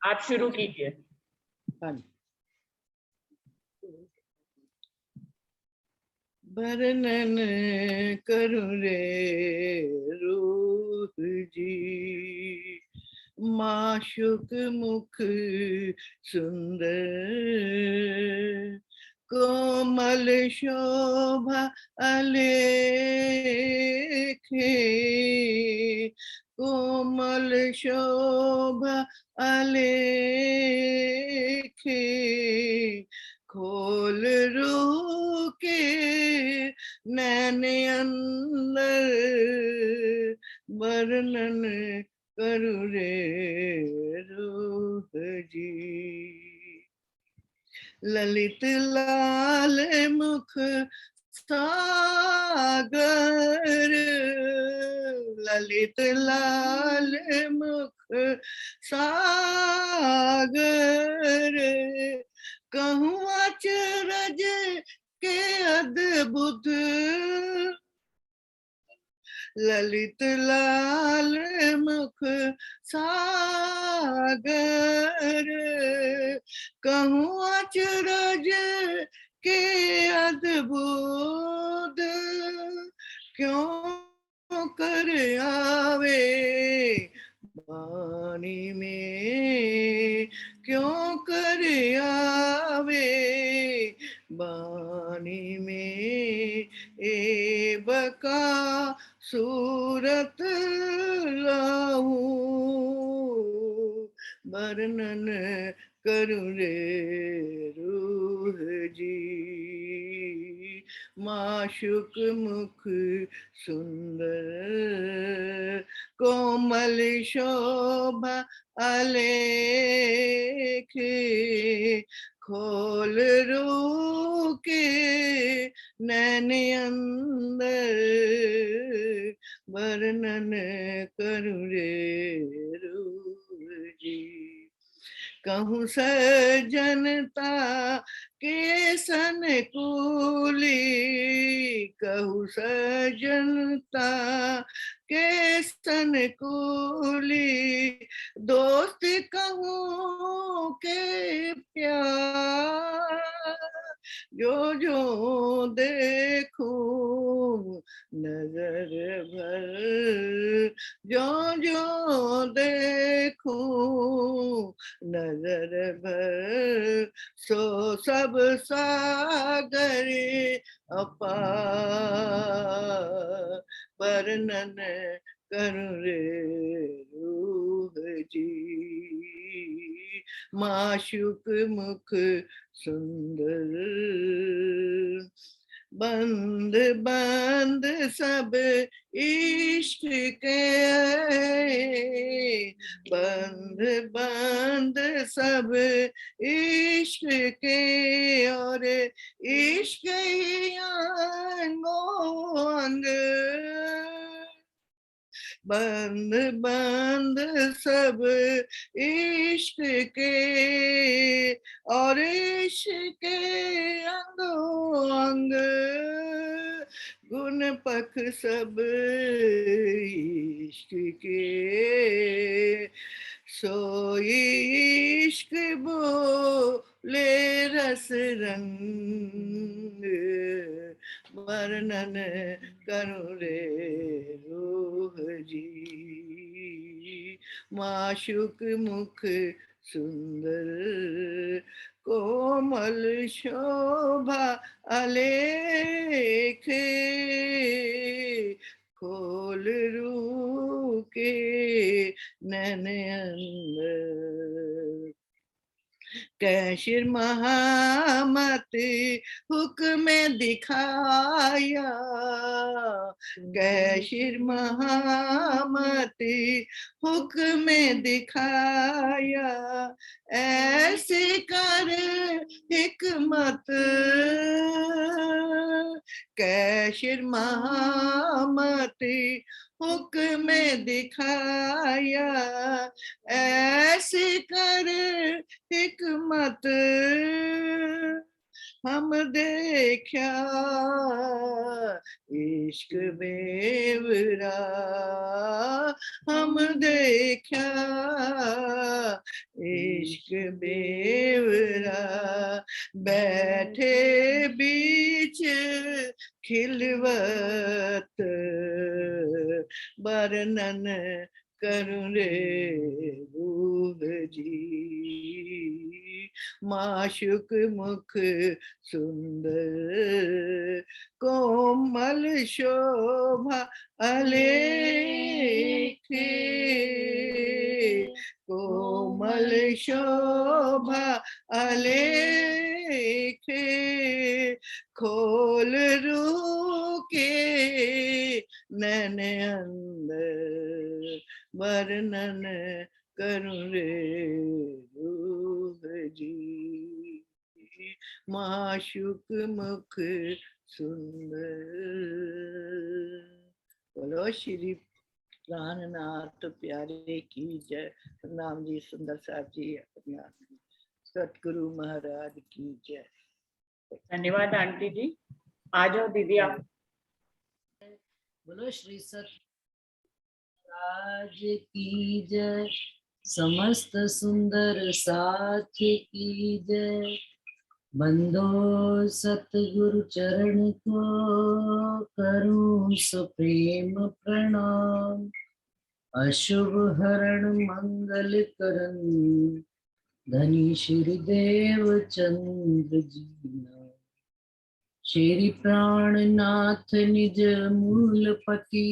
आप शुरू कीजिए। हाँ जी। वर्णन करूं रे रूह जी, माशुक मुख सुंदर, कोमल शोभा अलेखे, कोमल शोभा अलेखे, खोल रूह के नैन अंदर, वर्णन करूं रे रूह जी। ललित लाल मुख सागर, ललित लाल मुख सागर, कहूँ अचरज के अद्भुत, ललित लाल मुख सागर, कहूँ अचरज के अद्भुत, क्यों कर आवे वाणी में, क्यों कर आवे वाणी में, ए बका सूरत लाऊं, वर्णन करूं रे रूह जी, माशुक मुख सुंदर, कोमल शोभा अलेखे, खोल रूह के नैन अंदर, वर्णन करूं रे रूह जी। कहूँ सजनता के सनकूली, कहूँ सजनता के सनकूली, दोस्त कहूँ के प्यार, जो जो देखूं नजर भर, जो जो देखूं नजर भर, सो सब सागर अपार, वर्णन करूं रे रूह जी, माशुक मुख सुंदर, बंद बंद सब इश्क के, बंद बंद सब इश्क के, और इश्क ही अंगो अंग, बंद बंद सब इश्क के, और इश्क के अंगो अंग, गुण पख सब इश्क के, सोई इश्क बोले रस रंग, वर्णन करूं रे रूह जी, माशुक मुख सुंदर, कोमल शोभा अलेखे, खोल रूह के नैन अंदर, कैशिर महामत हुक्म दिखाया, कैशिर महामत हुक्म दिखाया, ऐसे कर हिकमत, कैशिर महामत हुक्म दिखाया, ऐसे कर हिकमत, हम देखा इश्क बेवरा, हम देखा इश्क बेवरा बैठे बीच खिलवत वर्णन करूं रे रूह जी माशुक मुख सुंदर कोमल शोभा अलेखे कोमल शोभा अलेखे खोल रूह के नैन अंदर वर्णन करूं रे रूह जी माशुक मुख सुंदर। बोलो श्री प्राणनाथ प्यारे की जय। प्रणाम जी सुंदर साहब जी, प्रणाम सतगुरु महाराज की जय। धन्यवाद आंटी जी। आ जाओ दीदी आप। बोलो श्री सत राज की जय, समस्त सुंदर साथ की जय। बंदो सतगुरु चरण को करूं सुप्रेम प्रणाम। अशुभ हरण मंगल करन धनी श्री देव चंद्र जी। श्री प्राणनाथ निज मूलपति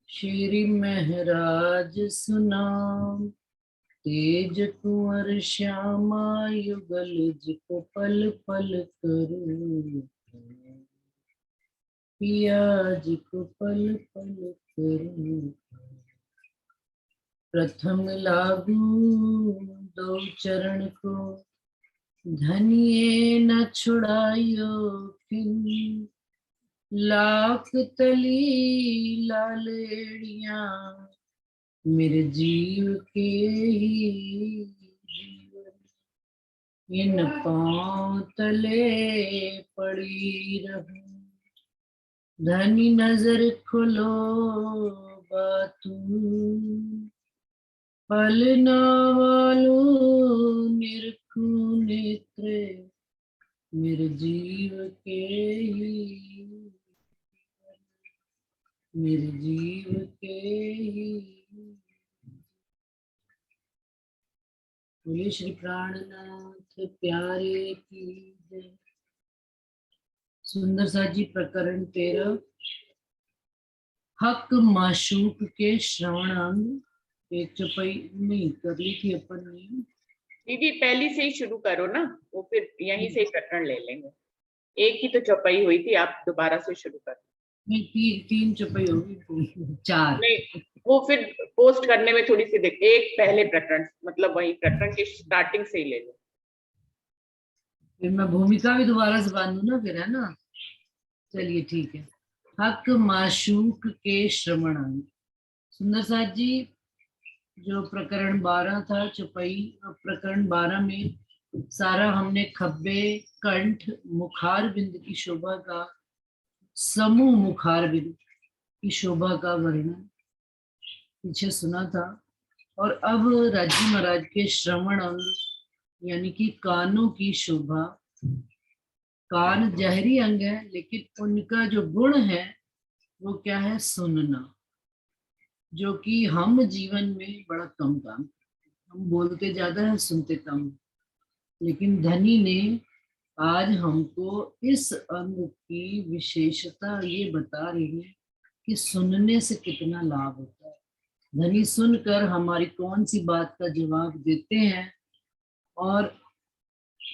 श्री महराज सुनाम। तेज कुंवर श्यामा युगल जिको पल पल करूं पिया जिको पल पल करूं। प्रथम लागू दो चरण को धनिये न छुड़ायो किन। लाख तली लालेड़ियां मेरे जीव के ही जीवन। इन पांव तले पड़ी रहूं। धनी नजर खोलो बातू पलना वालों निरखू नेत्रे मेरे जीव के ही मेरे जीव के ही। बोले श्री प्राणनाथ प्यारे की जय। सुंदर सा जी प्रकरण 13 हक माशूक के श्रवण अंग। एक चौपाई नहीं कर ली थी अपन ने दीदी, पहली से ही शुरू करो ना, वो फिर यहीं से ही प्रकरण ले लेंगे। एक ही तो चौपाई हुई थी, आप दोबारा से शुरू करो। नहीं, तीन चौपाई होगी, 4 नहीं, वो फिर पोस्ट करने में थोड़ी सी एक पहले प्रकरण, मतलब वही प्रकरण की स्टार्टिंग से ही ले लो। फिर मैं भूमिका भी दोबारा से बांधू ना फिर, है ना। चलिए ठीक है। हक माशूक के श्रवण अंग। सुंदर साथ जी जो प्रकरण 12 था चौपाई, प्रकरण 12 में सारा हमने खब्बे कंठ मुखार बिंद की शोभा का, समूह मुखार बिंद की शोभा का वर्णन पीछे सुना था। और अब राजी महाराज के श्रवण अंग यानी कि कानों की शोभा। कान जहरी अंग है, लेकिन उनका जो गुण है वो क्या है, सुनना, जो कि हम जीवन में बड़ा कम काम। हम बोलते ज्यादा है, सुनते कम। लेकिन धनी ने आज हमको इस अंग की विशेषता ये बता रही है कि सुनने से कितना लाभ होता है। धनी सुनकर हमारी कौन सी बात का जवाब देते हैं और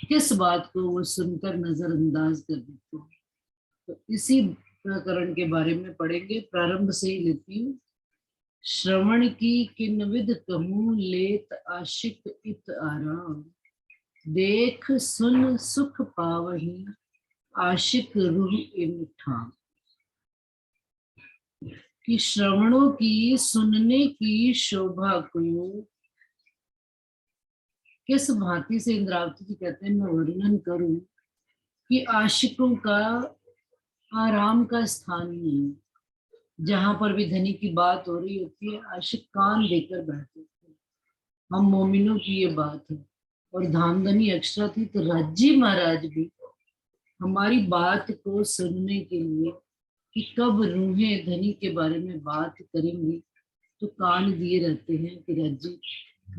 किस बात को वो सुनकर नजरअंदाज कर देते हैं। तो इसी प्रकरण के बारे में पढ़ेंगे। प्रारंभ से ही लेती हूँ। श्रवण की किन्विद कहूँ लेत आशिक इत आराम। देख सुन सुख पावही आशिक रूह इन ठाम। कि श्रवणों की, सुनने की शोभा को किस भांति से इंद्रावती जी कहते हैं मैं वर्णन करूं कि आशिकों का आराम का स्थान नहीं है। जहां पर भी धनी की बात हो रही होती है, आशिक कान देकर बैठते हैं। हम मोमिनों की ये बात है। और धामधनी अक्षरा थी तो राज्जी महाराज भी हमारी बात को सुनने के लिए कि कब रूहें धनी के बारे में बात करेंगी तो कान दिए रहते हैं कि राज्जी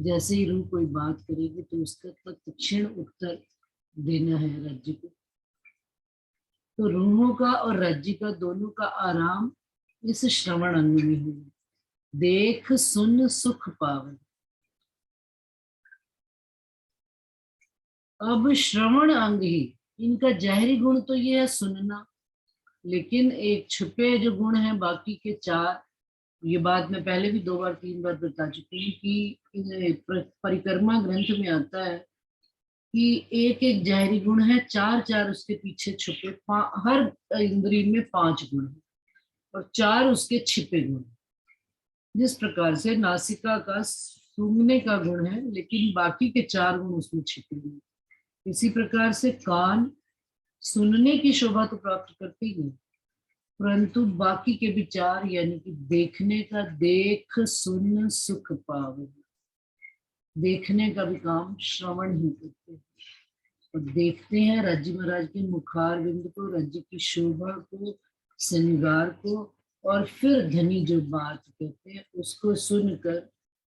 जैसे ही रूह कोई बात करेगी तो उसका तत्क्षण उत्तर देना है राज्य को। तो रूहों का और राज्य का दोनों का आराम इस श्रवण अंग में हुआ। देख सुन सुख पावे। अब श्रवण अंग ही इनका जहरी गुण तो ये है सुनना, लेकिन एक छुपे जो गुण है बाकी के चार, ये बात मैं पहले भी 2 बार 3 बार बता चुकी हूँ कि परिक्रमा ग्रंथ में आता है कि एक एक जहरी गुण है, 4 उसके पीछे छुपे, हर इंद्रिय में 5 गुण है और 4 उसके छिपे गुण। जिस प्रकार से नासिका का सूंघने का गुण है लेकिन बाकी के 4 गुण उसमें छिपे हुए, इसी प्रकार से कान सुनने की शोभा तो प्राप्त करते ही है, परंतु बाकी के विचार यानी कि देखने का, देख सुन सुख पावे, देखने का भी काम श्रवण ही करते हैं। और देखते हैं राज्य महाराज के मुखार बिंद को, राज्य की शोभा को, श्रृंगार को, और फिर धनी जो बात कहते हैं उसको सुनकर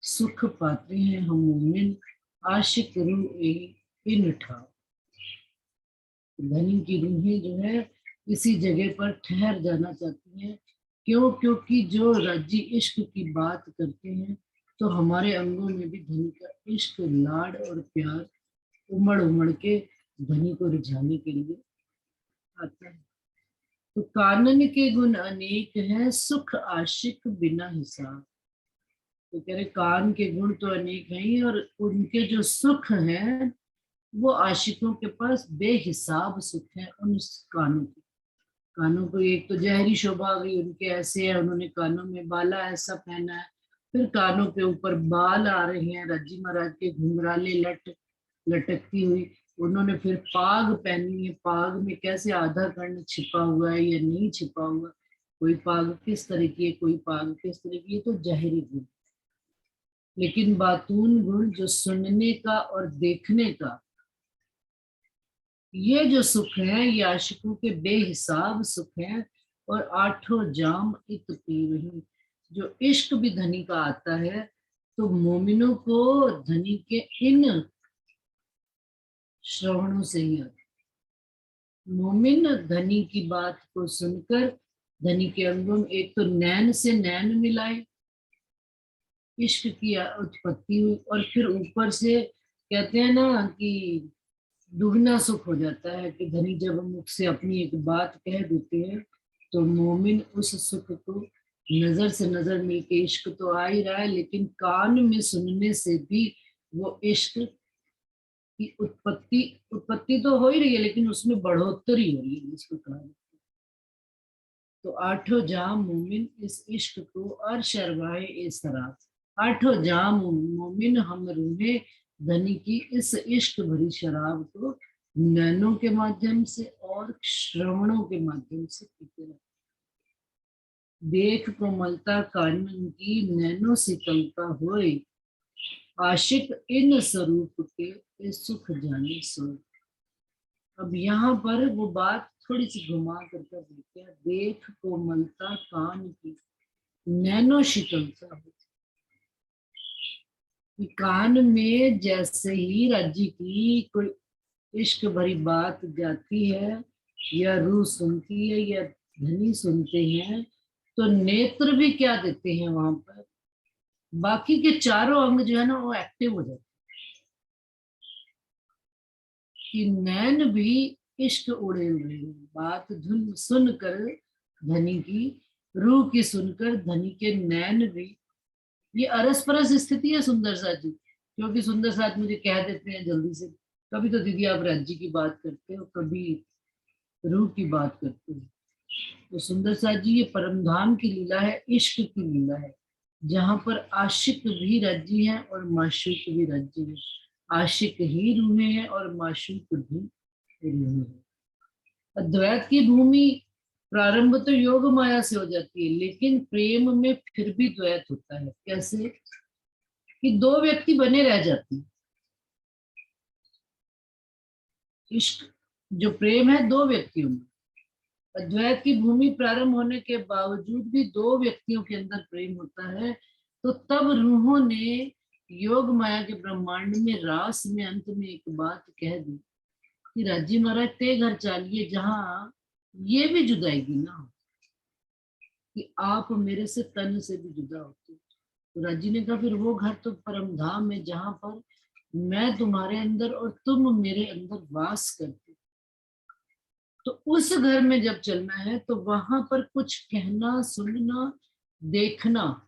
सुख पाते हैं हम मोमिन। आशिक रूह इन ठाव, धनी की रूहें जो है इसी जगह पर ठहर जाना चाहती हैं। क्यों? क्योंकि जो राज्य इश्क की बात करते हैं तो हमारे अंगों में भी धनी का इश्क, लाड और प्यार उमड़ उमड़ के धनी को रिझाने के लिए आता है। तो कानन के गुण अनेक हैं, सुख आशिक बिना हिसाब। तो कह रहे कान के गुण तो अनेक हैं और उनके जो सुख हैं वो आशिकों के पास बेहिसाब सुख है। उन कानों के, कानों को एक तो जहरी शोभा आ गई, उनके ऐसे है, उन्होंने कानों में बाला ऐसा पहना है, फिर कानों के ऊपर बाल आ रहे हैं, रज्जी महाराज के घुंघराले लटकती हुई, उन्होंने फिर पाग पहनी है, पाग में कैसे आधा कर्ण छिपा हुआ है या नहीं छिपा हुआ, कोई पाग किस तरह की है, कोई पाग किस तरह की है, तो जहरी गुण। लेकिन बातून गुण जो सुनने का और देखने का, ये जो सुख है ये आशिकों के बेहिसाब सुख है। और 8 जाम इत पीवही, जो इश्क भी धनी का आता है तो मोमिनों को धनी के इन श्रवणों से ही आता है। मोमिन धनी की बात को सुनकर धनी के अंगों में एक तो नैन से नैन मिलाए, इश्क की उत्पत्ति हुई, और फिर ऊपर से कहते हैं ना कि दुगना सुख हो जाता है कि धनी जब मुख से अपनी एक बात कह देते हैं तो मोमिन उस सुख को नजर से नजर मिलके, इश्क तो आ ही रहा है लेकिन कान में सुनने से भी वो इश्क की उत्पत्ति तो हो ही रही है लेकिन उसमें बढ़ोतरी हो रही है इसको कहा। तो 8 जाम मोमिन इस इश्क को अरशरवाए इस तरह, 8 जाम मोमिन हम रूहे धनी की इस इश्क भरी शराब को नैनों के माध्यम से और श्रवणों के माध्यम से पीते रहते। देख कोमलता कानन की नैनो शीतलता होए, आशिक इन स्वरूप के सुख जाने सो। अब यहाँ पर वो बात थोड़ी सी घुमा कर देखते हैं। देख कोमलता कान की नैनो शीतलता हो, कान में जैसे ही राज्य की कोई इश्क भरी बात जाती है या रूह सुनती है या धनी सुनते हैं तो नेत्र भी क्या देते हैं वहां पर, बाकी के चारों अंग जो है ना वो एक्टिव हो जाते हैं कि नैन भी इश्क उड़े हुए हैं। बात धुन सुनकर धनी की, रूह की सुनकर धनी के नैन भी, ये अरस परस स्थिति है सुंदर साथ जी, क्योंकि सुंदर साथ मुझे कह देते हैं जल्दी से, कभी तो दीदी आप राज्य की बात करते हो, कभी रूह की बात करते हो। तो सुंदर साथ जी ये परमधाम की लीला है, इश्क की लीला है, जहां पर आशिक भी राज्य है और माशूक भी राज्य है, आशिक ही रूहें हैं और माशूक भी रूहें हैं। अद्वैत की भूमि प्रारंभ तो योग माया से हो जाती है लेकिन प्रेम में फिर भी द्वैत होता है। कैसे? कि दो व्यक्ति बने रह जाते हैं। इश्क जो प्रेम है दो व्यक्तियों में, अद्वैत की भूमि प्रारंभ होने के बावजूद भी दो व्यक्तियों के अंदर प्रेम होता है। तो तब रूहों ने योग माया के ब्रह्मांड में रास में अंत में एक बात कह दी कि राजी महाराज ते घर चलिए जहां ये भी जुदाई ना हो, कि आप मेरे से तन से भी जुदा होते। तो राजी ने कहा फिर वो घर तो परम धाम है जहां पर मैं तुम्हारे अंदर और तुम मेरे अंदर वास करते। तो उस घर में जब चलना है तो वहां पर कुछ कहना, सुनना, देखना,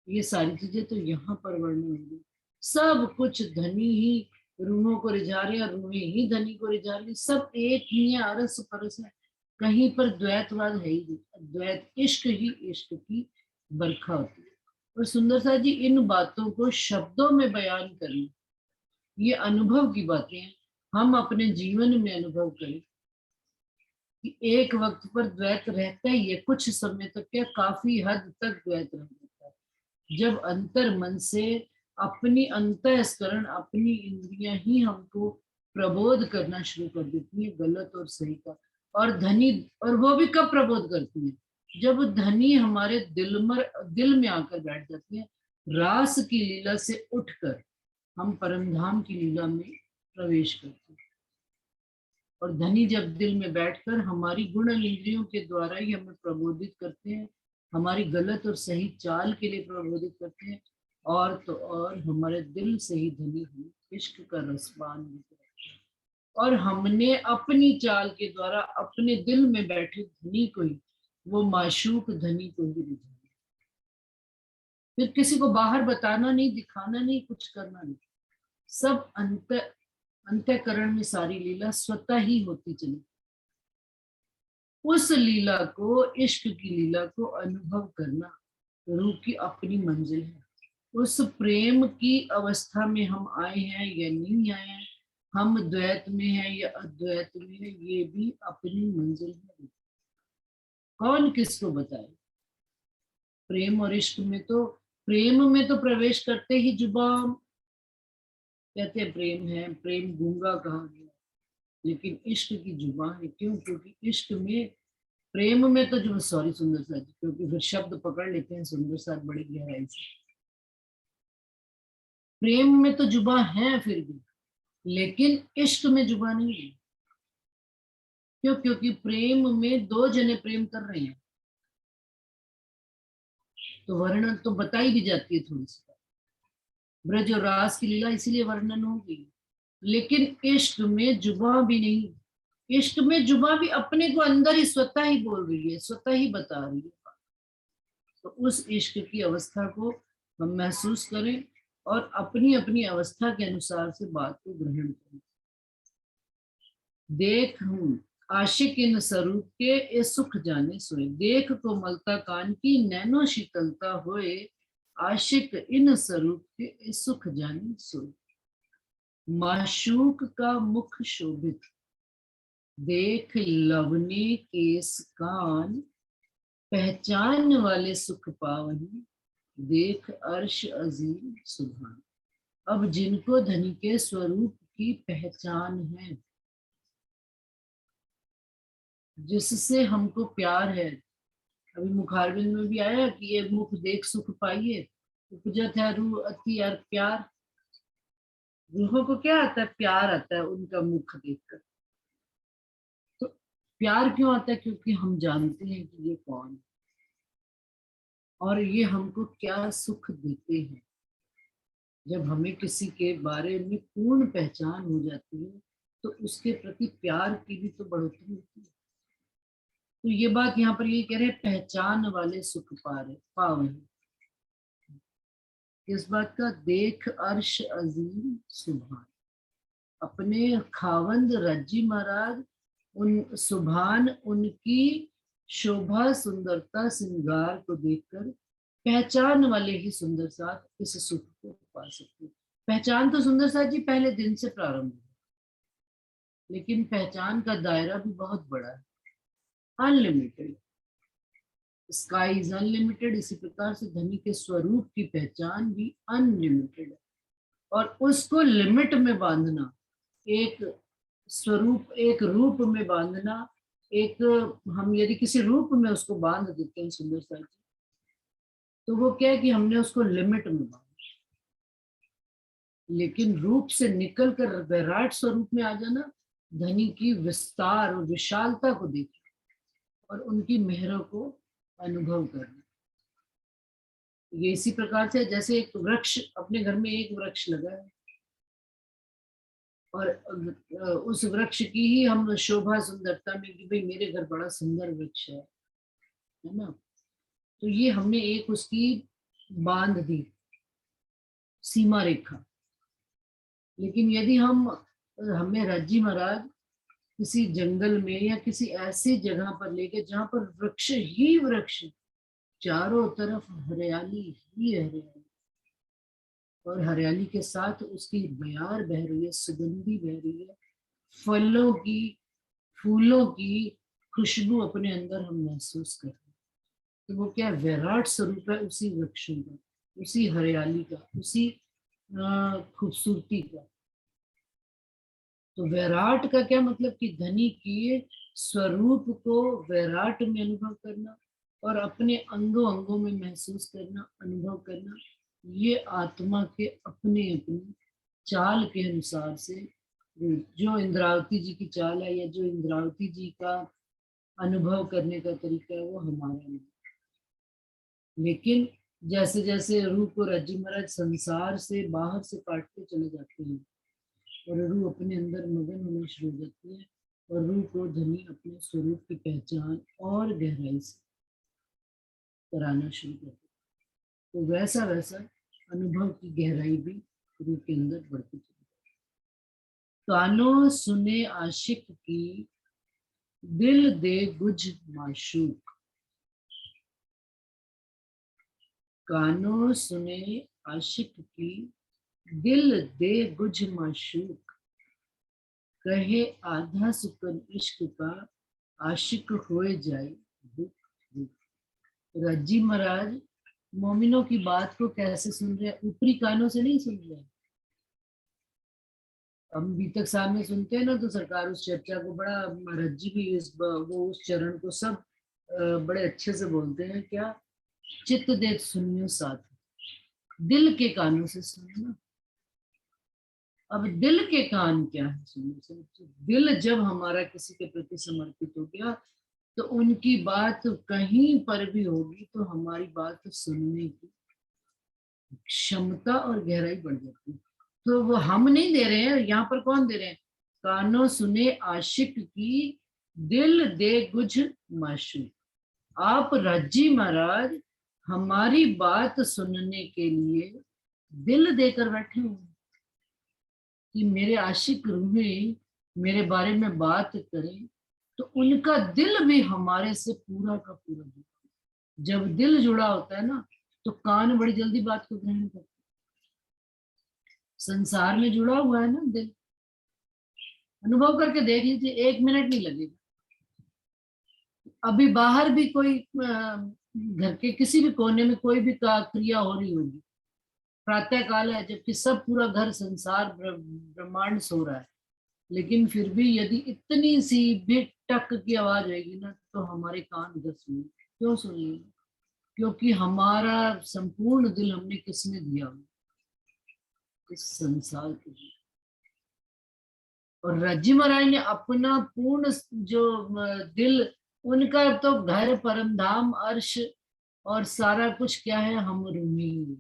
ये सारी चीजें तो यहाँ पर वर्णन होंगी। सब कुछ धनी ही रूहों को रिझा रहे हैं, रूहें ही धनी को रिझा रही, सब एक ही है, अरस परस है, कहीं पर द्वैतवाद है ही नहीं। द्वैत इश्क ही इश्क की बरखा होती है। और सुंदर सा जी इन बातों को शब्दों में बयान करना, ये अनुभव की बातें हैं। हम अपने जीवन में अनुभव करें कि एक वक्त पर द्वैत रहता ही है, कुछ समय तक क्या काफी हद तक द्वैत रह जाता है। जब अंतर मन से अपनी अंतःस्करण, अपनी इंद्रियां ही हमको प्रबोध करना शुरू कर देती है गलत और सही का। और धनी, और वो भी कब प्रबोध करती है? जब धनी हमारे दिल में आकर बैठ जाती है। रास की लीला से उठकर हम परमधाम की लीला में प्रवेश करते हैं। और धनी जब दिल में बैठकर हमारी गुण इंद्रियों के द्वारा ही हमें प्रबोधित करते हैं, हमारी गलत और सही चाल के लिए प्रबोधित करते हैं, और तो और हमारे दिल से ही धनी हमें इश्क का रसपान भी करते हैं। और हमने अपनी चाल के द्वारा अपने दिल में बैठे धनी को ही, वो माशूक धनी को ही रिझाना। फिर किसी को बाहर बताना नहीं, दिखाना नहीं, कुछ करना नहीं, सब अंतःकरण में सारी लीला स्वतः ही होती चली। उस लीला को, इश्क की लीला को अनुभव करना रूह की अपनी मंजिल है। उस प्रेम की अवस्था में हम आए हैं या नहीं आए हैं, हम द्वैत में हैं या अद्वैत में है, ये भी अपनी मंजिल है। कौन किसको बताए? प्रेम और इश्क में तो, प्रेम में तो प्रवेश करते ही जुबान कहते हैं प्रेम है, प्रेम गूंगा कहा गया, लेकिन इश्क की जुबान है। क्यों? क्योंकि इश्क में, प्रेम में तो जो, सॉरी सुंदर सा जी, क्योंकि फिर शब्द पकड़ लेते हैं सुंदर सा बड़ी गहराई से। प्रेम में तो जुबा है फिर भी, लेकिन इश्क में जुबा नहीं है। क्यों? क्योंकि प्रेम में दो जने प्रेम कर रहे हैं, तो वर्णन तो बताई भी जाती है थोड़ी सी। ब्रज और रास की लीला इसीलिए वर्णन होगी, लेकिन इश्क में जुबा भी नहीं। इश्क में जुबा भी अपने को अंदर ही स्वतः ही बोल रही है, स्वतः ही बता रही है। तो उस इश्क की अवस्था को हम महसूस करें और अपनी अपनी अवस्था के अनुसार से बात को ग्रहण करें। देख हूं आशिक इन स्वरूप के ए सुख जाने सोए, देख को मलता कान की नैनो शीतलता होए, आशिक इन स्वरूप के ए सुख जाने सोए। माशूक का मुख शोभित, देख लवने केस कान, पहचान वाले सुख पावनी, देख अर्श अजीम सुभान। अब जिनको धनी के स्वरूप की पहचान है, जिससे हमको प्यार है, अभी मुखारबिंद में भी आया कि ये मुख देख सुख पाइए, उपजत है रूह अति यार प्यार। रूहों को क्या आता है? प्यार आता है उनका मुख देखकर। तो प्यार क्यों आता है? क्योंकि हम जानते हैं कि ये कौन है और ये हमको क्या सुख देते हैं। जब हमें किसी के बारे में पूर्ण पहचान हो जाती है तो उसके प्रति प्यार की भी तो बढ़ोतरी होती है। तो ये बात यहाँ पर ये कह रहे हैं, पहचान वाले सुख पावे। इस बात का, देख अर्श अजीम सुभान। अपने खावंद रज्जी महाराज, उन सुभान, उनकी शोभा, सुंदरता, श्रृंगार को देखकर पहचान वाले ही सुंदर साथ इस सुख को पा सकते। पहचान तो सुंदर साथ जी पहले दिन से प्रारंभ है, लेकिन पहचान का दायरा भी बहुत बड़ा है, अनलिमिटेड। स्काई इज अनलिमिटेड, इसी प्रकार से धनी के स्वरूप की पहचान भी अनलिमिटेड है। और उसको लिमिट में बांधना, एक स्वरूप, एक रूप में बांधना, एक हम यदि किसी रूप में उसको बांध देते हैं सुंदर सा जी, तो वो क्या है कि हमने उसको लिमिट में बांधा। लेकिन रूप से निकलकर विराट स्वरूप में आ जाना, धनी की विस्तार और विशालता को देखना और उनकी मेहरों को अनुभव करना। ये इसी प्रकार से जैसे एक वृक्ष, अपने घर में एक वृक्ष लगा है और उस वृक्ष की ही हम शोभा सुंदरता में कि भाई मेरे घर बड़ा सुंदर वृक्ष है ना, तो ये हमने एक उसकी बांध दी सीमा रेखा। लेकिन यदि हमें रज्जी महाराज किसी जंगल में या किसी ऐसी जगह पर लेके जहां पर वृक्ष ही वृक्ष, चारों तरफ हरियाली ही हरियाली, और हरियाली के साथ उसकी बयार बह रही है, सुगंधी बह रही है, फलों की, फूलों की खुशबू अपने अंदर हम महसूस कर रहे हैं, तो वो क्या विराट स्वरूप है उसी वृक्षों का, उसी हरियाली का, उसी खूबसूरती का। तो वैराट का क्या मतलब कि धनी के स्वरूप को वैराट में अनुभव करना और अपने अंगों अंगों में महसूस करना, अनुभव करना, ये आत्मा के अपने अपने चाल के अनुसार से, जो इंद्रावती जी की चाल है या जो इंद्रावती जी का अनुभव करने का तरीका है वो हमारा नहीं। लेकिन जैसे जैसे रूह को रज्जी महाराज संसार से बाहर से काटते चले जाते हैं और रूह अपने अंदर मगन होना शुरू हो जाती है और रूह को धनी अपने स्वरूप की पहचान और गहराई से कराना शुरू करते हैं, तो वैसा वैसा अनुभव की गहराई भी रूह के अंदर बढ़ती चली जाती है। कानों सुने आशिक की, दिल दे गुज माशूक। कानों सुने आशिक की, दिल दे गुज माशूक। कहे आधा सुकन इश्क का, आशिक होए जाए दुख दुख। रज्जी महाराज मोमिनों की बात को कैसे सुन रहे हैं? ऊपरी कानों से नहीं सुन रहे हैं। हम बीतक साहब में सुनते हैं ना, तो सरकार उस चर्चा को बड़ा, रज्जी भी वो उस चरण को सब बड़े अच्छे से बोलते हैं। क्या? चित्त देख सुनियो साथ, दिल के कानों से सुनना। अब दिल के कान क्या है सुनने से? दिल जब हमारा किसी के प्रति समर्पित हो गया तो उनकी बात कहीं पर भी होगी तो हमारी बात सुनने की क्षमता और गहराई बढ़ जाती है। तो वो हम नहीं दे रहे हैं, यहाँ पर कौन दे रहे हैं? कानों सुने आशिक की, दिल दे गुज माशूक। आप रज्जी महाराज हमारी बात सुनने के लिए दिल देकर बैठे हुए कि मेरे आशिक रूहें मेरे बारे में बात करें, तो उनका दिल भी हमारे से पूरा का पूरा जुड़ा। जब दिल जुड़ा होता है ना तो कान बड़ी जल्दी बात को ग्रहण करते। संसार में जुड़ा हुआ है ना दिल, अनुभव करके देख लीजिए, 1 मिनट नहीं लगेगा। अभी बाहर भी कोई घर के किसी भी कोने में कोई भी क्रिया हो रही होगी, प्रातः काल है जबकि सब पूरा घर संसार ब्रह्मांड सो रहा है, लेकिन फिर भी यदि इतनी सी भी टक की आवाज आएगी ना तो हमारे कान उधर सुनेंगे। क्यों सुनेंगे? क्योंकि हमारा संपूर्ण दिल हमने किसने दिया? इस संसार के लिए। और रज्जी महाराज ने अपना पूर्ण जो दिल, उनका तो घर परम धाम अर्श और सारा कुछ क्या है, हम रूमी।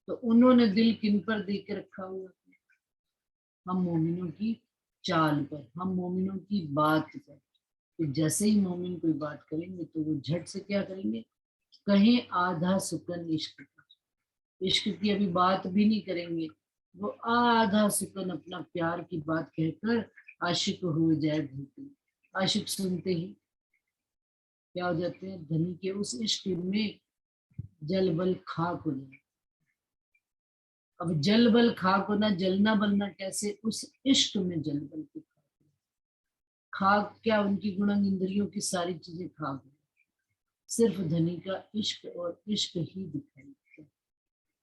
तो उन्होंने दिल किन पर दे के रखा हुआ? हम मोमिनों की चाल पर, हम मोमिनों की बात पर। तो जैसे ही मोमिन कोई बात करेंगे तो वो झट से क्या करेंगे? कहीं आधा सुकन इश्क, इश्क की अभी बात भी नहीं करेंगे, वो आधा सुकन अपना प्यार की बात कहकर आशिक हो जाए भूते। आशिक सुनते ही क्या हो जाते हैं? धनी के उस इश्क में जल बल खाक हो जाए। अब जल बल खाक होना, जलना बलना कैसे? उस इश्क में जल बल की खाक। खाक क्या? उनकी गुणन इंद्रियों की सारी चीजें खाक, सिर्फ धनी का इश्क और इश्क ही दिखाई देता है,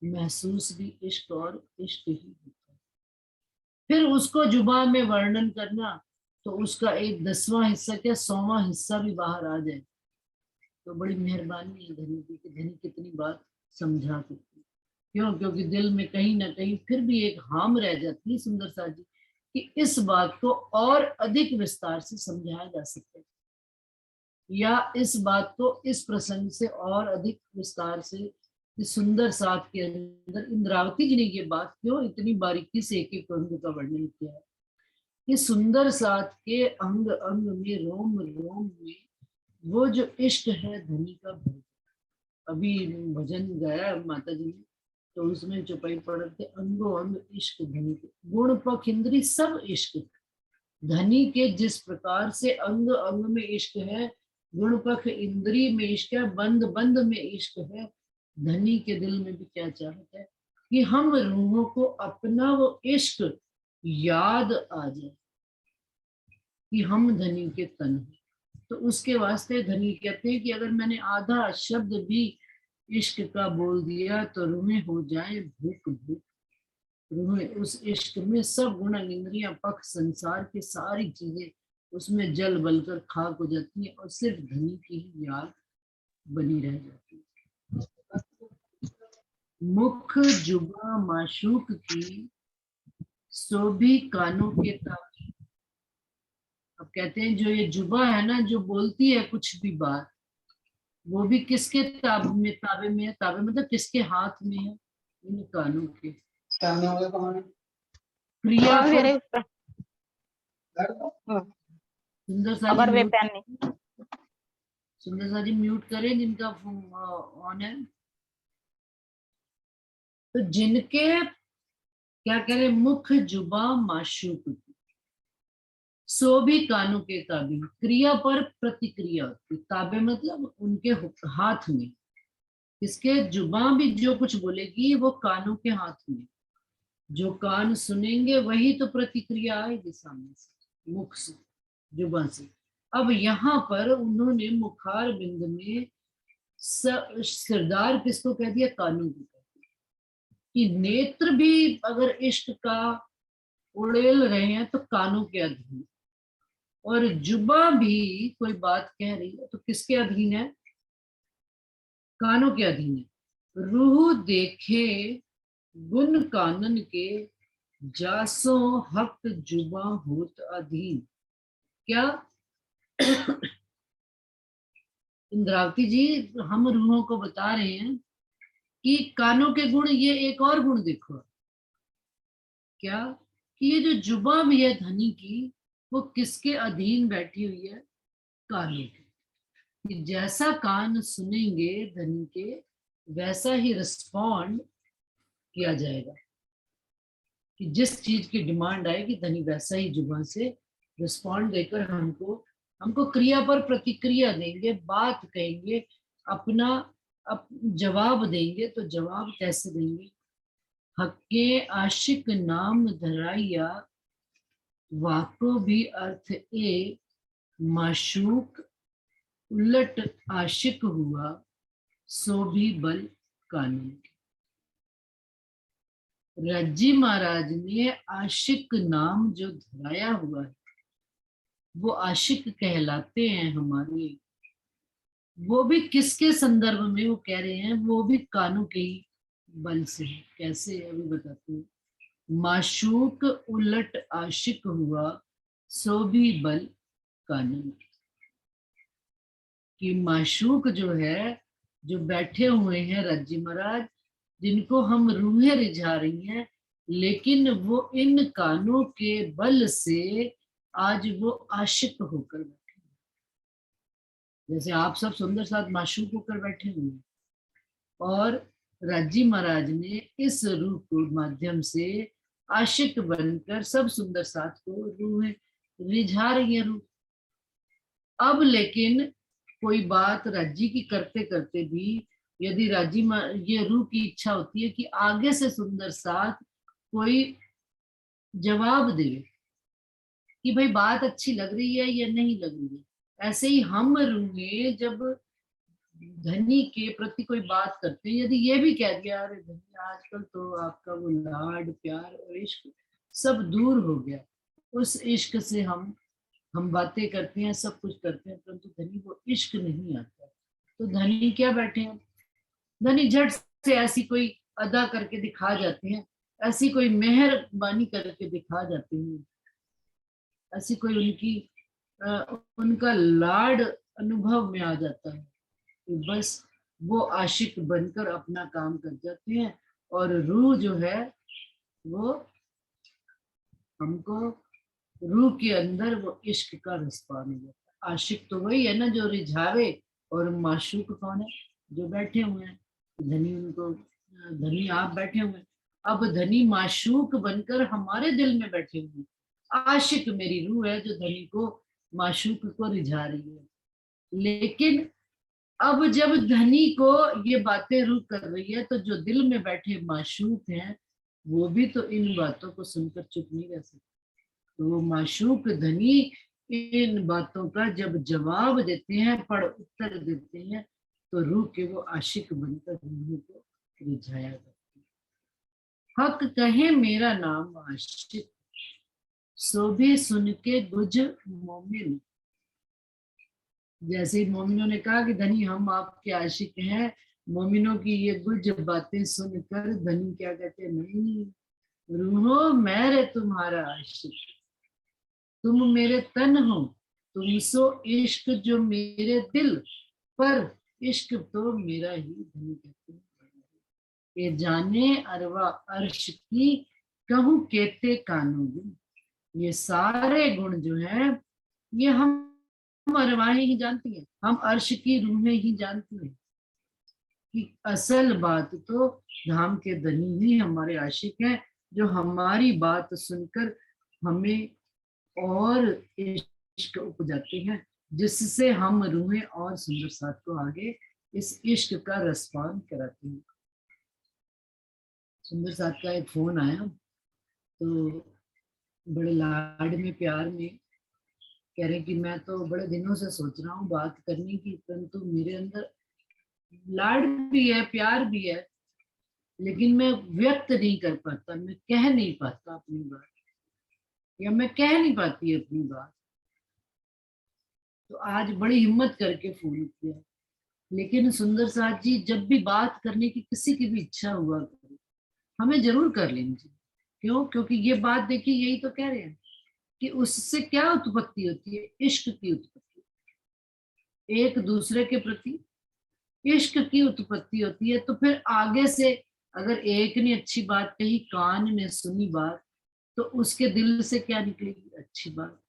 महसूस भी इश्क और इश्क ही होता है। फिर उसको जुबान में वर्णन करना तो उसका एक 10वां हिस्सा क्या 100वां हिस्सा भी बाहर आ जाए तो बड़ी मेहरबानी है धनी की, कि धनी कितनी बात समझा सकती है। क्यों? क्योंकि दिल में कहीं ना कहीं फिर भी एक हाम रह जाती है सुंदर साथ जी कि इस बात को और अधिक विस्तार से समझाया जा सकता है, या इस बात को इस प्रसंग से और अधिक विस्तार से इस सुंदर साथ के अंदर इंद्रावती जी ने ये बात क्यों इतनी बारीकी से एक एक अंग का वर्णन किया है कि सुंदर साथ के अंग अंग में रोम रोम में वो जो इश्क है धनी का भर। अभी भजन गाया माता जी ने तो उसमें चौपाई पढ़ के अंगो अंग इश्क धनी के, गुण पख इंद्री सब इश्क। धनी के जिस प्रकार से अंग अंग में इश्क है, गुण पख इंद्री में इश्क है, बंद बंद में इश्क है, धनी के दिल में भी क्या चाहता है कि हम रूहों को अपना वो इश्क याद आ जाए कि हम धनी के तन हैं। तो उसके वास्ते धनी कहते हैं कि अगर मैंने आधा शब्द भी इश्क का बोल दिया तो रूहें हो जाए भूख भूख। रूहें उस इश्क में सब गुण इंद्रियां पख संसार की सारी चीजें उसमें जल बलकर खाक हो जाती है और सिर्फ धनी की ही याद बनी रह जाती है। मुख जुबा माशूक की सोभी कानों के ताबे। अब कहते हैं जो ये जुबा है ना जो बोलती है कुछ भी बात वो भी किसके ताबे में है? ताबे मतलब किसके हाथ में है? इन कानों के। क्रिया को सुंदर सा जी म्यूट, सुंदर सा जी म्यूट करें जिनका ऑन है। तो जिनके क्या कह रहे मुख जुबा माशूक सो भी कानों के ताबे, क्रिया पर प्रतिक्रिया होती, ताबे मतलब उनके हाथ में, इसके जुबान भी जो कुछ बोलेगी वो कानों के हाथ में, जो कान सुनेंगे वही तो प्रतिक्रिया आएगी सामने से मुख से जुबान से। अब यहाँ पर उन्होंने मुखार बिंद में सरदार किसको कह दिया? कानों को कह दिया कि नेत्र भी अगर इश्क का उड़ेल रहे हैं तो कानों के अधीन, और जुबा भी कोई बात कह रही है तो किसके अधीन है? कानों के अधीन है। रूह देखे गुण कानन के जासो हक जुबा होत अधीन। क्या इंद्रावती जी हम रूहों को बता रहे हैं कि कानों के गुण, ये एक और गुण देखो क्या कि ये जो जुबा भी है धनी की वो किसके अधीन बैठी हुई है? कानों के। कि जैसा कान सुनेंगे धनी के वैसा ही रिस्पॉन्ड किया जाएगा, कि जिस चीज की डिमांड आएगी धनी वैसा ही जुबान से रिस्पॉन्ड देकर हमको क्रिया पर प्रतिक्रिया देंगे, बात कहेंगे, अपना जवाब देंगे। तो जवाब कैसे देंगे? हक्के आशिक नाम धराइया वाको भी अर्थ ए माशूक उलट आशिक हुआ सो भी बल कानून। रज्जी महाराज ने आशिक नाम जो धराया हुआ है वो आशिक कहलाते हैं हमारे, वो भी किसके संदर्भ में वो कह रहे हैं? वो भी कानों के ही बल से। कैसे अभी बताते हैं। माशूक उलट आशिक हुआ सो भी बल कानून। कि माशूक जो है, जो बैठे हुए हैं रज्जी महाराज, जिनको हम रूहें रिझा रही हैं, लेकिन वो इन कानों के बल से आज वो आशिक होकर बैठे हैं। जैसे आप सब सुंदर साथ माशूक होकर बैठे हुए हैं और रज्जी महाराज ने इस रूप के माध्यम से आशिक बनकर सब सुंदर साथ को रूहें रिझा रही है रूप। अब लेकिन कोई बात राज्जी की करते करते भी यदि राज्जी ये रूह की इच्छा होती है कि आगे से सुंदर साथ कोई जवाब दे कि भाई बात अच्छी लग रही है या नहीं लग रही है, ऐसे ही हम रूहें जब धनी के प्रति कोई बात करते हैं, यदि ये भी कह दिया अरे धनी आजकल तो आपका वो लाड प्यार और इश्क सब दूर हो गया, उस इश्क से हम बातें करते हैं, सब कुछ करते हैं, परंतु धनी वो इश्क नहीं आता, तो धनी क्या बैठे हैं, धनी झट से ऐसी कोई अदा करके दिखा जाते हैं, ऐसी कोई मेहरबानी करके दिखा जाते हैं, ऐसी कोई उनका लाड अनुभव में आ जाता है कि बस वो आशिक बनकर अपना काम कर जाते हैं, और रूह जो है वो हमको रूह के अंदर वो इश्क का रस पाने जाता है। आशिक तो वही है ना जो रिझावे, और माशूक कौन है, जो बैठे हुए हैं, धनी उनको, धनी आप बैठे हुए हैं, अब धनी माशूक बनकर हमारे दिल में बैठे हुए हैं, आशिक मेरी रूह है जो धनी को माशूक को रिझा रही है। लेकिन अब जब धनी को ये बातें रूह कर रही है, तो जो दिल में बैठे माशूक हैं वो भी तो इन बातों को सुनकर चुप नहीं रह सकते, तो वो माशूक धनी इन बातों का जब जवाब देते हैं, पढ़ उत्तर देते हैं, तो रूह के वो आशिक बनकर रूह को रिझाया करते हैं। हक कहे मेरा नाम आशिक, सो भी सुन के गुज मोमिन। जैसे ही मोमिनों ने कहा कि धनी हम आपके आशिक हैं, मोमिनों की ये गुज बातें सुनकर धनी क्या कहते हैं, नहीं रूहो मैं रे तुम्हारा आशिक, तुम मेरे तन हो, तुम सो इश्क जो मेरे दिल पर, इश्क तो मेरा ही, धनी कहते हैं ये जाने अरवा अर्श की कहूँ केते कानून। ये सारे गुण जो हैं ये हम अरवाहें ही जानती हैं, हम अर्श की रूहें ही जानती हैं कि असल बात तो धाम के धनी ही हमारे आशिक हैं, जो हमारी बात सुनकर हमें और इश्क उपजाते हैं, जिससे हम रूहें और सुंदर साथ को आगे इस इश्क का रसपान कराते हैं। सुंदर साथ का एक फोन आया, तो बड़े लाड में प्यार में कह रहे कि मैं तो बड़े दिनों से सोच रहा हूँ बात करने की, परंतु मेरे अंदर लाड भी है प्यार भी है, लेकिन मैं व्यक्त नहीं कर पाता, मैं कह नहीं पाता अपनी बात, या मैं कह नहीं पाती अपनी बात। तो आज बड़ी हिम्मत करके फोन किया। लेकिन सुंदर साथ जी, जब भी बात करने की किसी की भी इच्छा हुआ करे, हमें जरूर कर लेनी चाहिए। क्यों? क्योंकि ये बात देखिए, यही तो कह रहे हैं कि उससे क्या उत्पत्ति होती है, इश्क की उत्पत्ति, एक दूसरे के प्रति इश्क की उत्पत्ति होती है। तो फिर आगे से अगर एक ने अच्छी बात कही, कान ने सुनी बात, तो उसके दिल से क्या निकलेगी, अच्छी बात।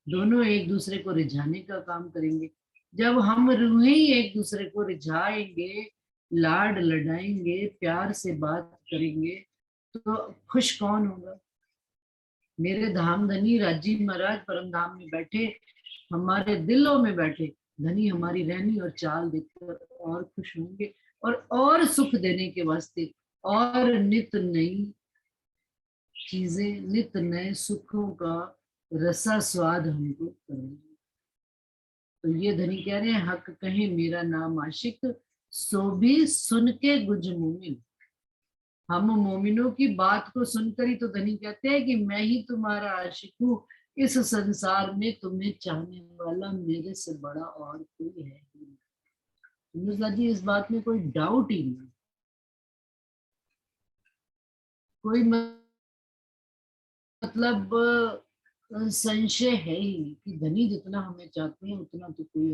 दोनों एक दूसरे को रिझाने का काम करेंगे। जब हम रूहें ही एक दूसरे को रिझाएंगे, लाड लड़ाएंगे, प्यार से बात करेंगे, तो खुश कौन होगा? मेरे धाम धनी राजी महाराज परम धाम में बैठे, हमारे दिलों में बैठे धनी हमारी रहनी और चाल देखकर और खुश होंगे, और सुख देने के वास्ते और नित नई चीजें, नित नए सुखों का रसा स्वाद हमको करेंगे। तो ये धनी कह रहे हैं, हक कहे मेरा नाम आशिक, सो भी सुन के गुज मोमिन। हम मोमिनों की बात को सुनकर ही तो धनी कहते हैं कि मैं ही तुम्हारा आशिक हूँ, इस संसार में तुम्हें चाहने वाला मेरे से बड़ा और कोई है नहीं। जी इस बात में कोई डाउट ही नहीं, कोई मतलब संशय है ही नहीं कि धनी जितना हमें चाहते हैं उतना तो कोई और